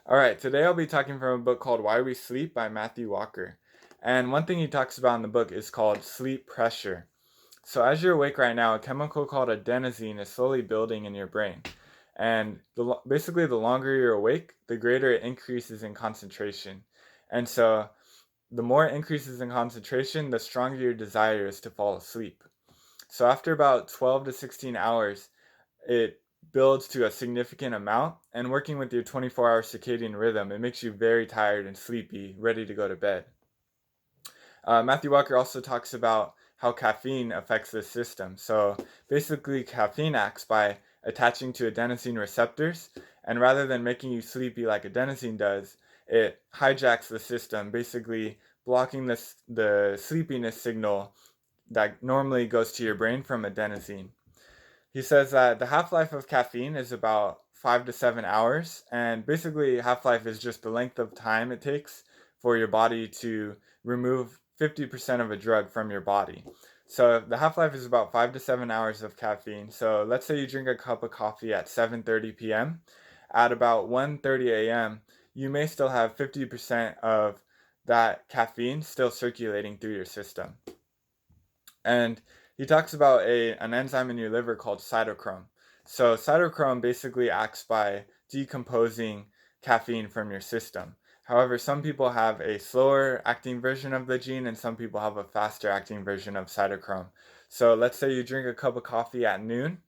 All right, today I'll be talking from a book called Why We Sleep by Matthew Walker. And one thing he talks about in the book is called sleep pressure. So, as you're awake right now, a chemical called adenosine is slowly building in your brain. And basically, the longer you're awake, the greater it increases in concentration. And so, the more it increases in concentration, the stronger your desire is to fall asleep. So, after about 12 to 16 hours, it builds to a significant amount, and working with your 24-hour circadian rhythm, it makes you very tired and sleepy, ready to go to bed. Matthew Walker also talks about how caffeine affects this system. So basically, caffeine acts by attaching to adenosine receptors, and rather than making you sleepy like adenosine does, it hijacks the system, basically blocking the sleepiness signal that normally goes to your brain from adenosine. He says that the half life of caffeine is about 5 to 7 hours, and basically, half life is just the length of time it takes for your body to remove 50% of a drug from your body. So the half life is about 5 to 7 hours of caffeine. So let's say you drink a cup of coffee at 7:30 p.m. At about 1:30 a.m., you may still have 50% of that caffeine still circulating through your system. And he talks about an enzyme in your liver called cytochrome. So cytochrome basically acts by decomposing caffeine from your system. However, some people have a slower acting version of the gene and some people have a faster acting version of cytochrome. So let's say you drink a cup of coffee at noon,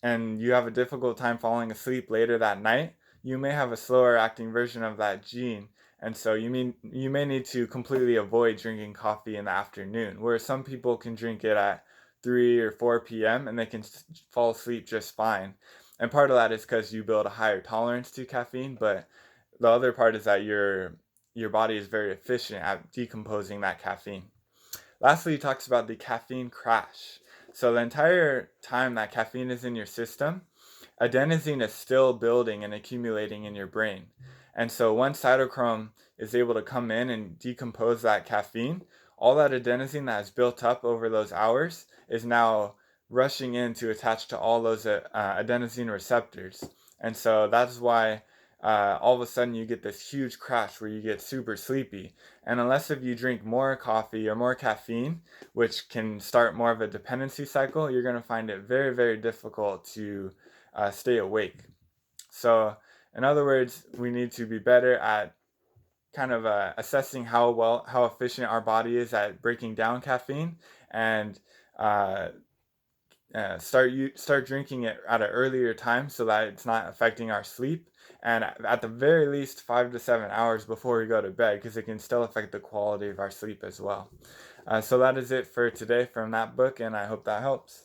and you have a difficult time falling asleep later that night, you may have a slower acting version of that gene, and so you may need to completely avoid drinking coffee in the afternoon. Whereas some people can drink it at 3 or 4 p.m. and they can fall asleep just fine. And part of that is because you build a higher tolerance to caffeine, but the other part is that your body is very efficient at decomposing that caffeine. Lastly, he talks about the caffeine crash. So the entire time that caffeine is in your system, adenosine is still building and accumulating in your brain. And so once cytochrome is able to come in and decompose that caffeine, all that adenosine that has built up over those hours is now rushing in to attach to all those adenosine receptors. And so that's why all of a sudden you get this huge crash where you get super sleepy. And unless if you drink more coffee or more caffeine, which can start more of a dependency cycle, you're going to find it very, very difficult to stay awake. So, in other words, we need to be better at kind of assessing how efficient our body is at breaking down caffeine, and uh, start drinking it at an earlier time so that it's not affecting our sleep, and at the very least 5 to 7 hours before we go to bed, because it can still affect the quality of our sleep as well. So that is it for today from that book, and I hope that helps.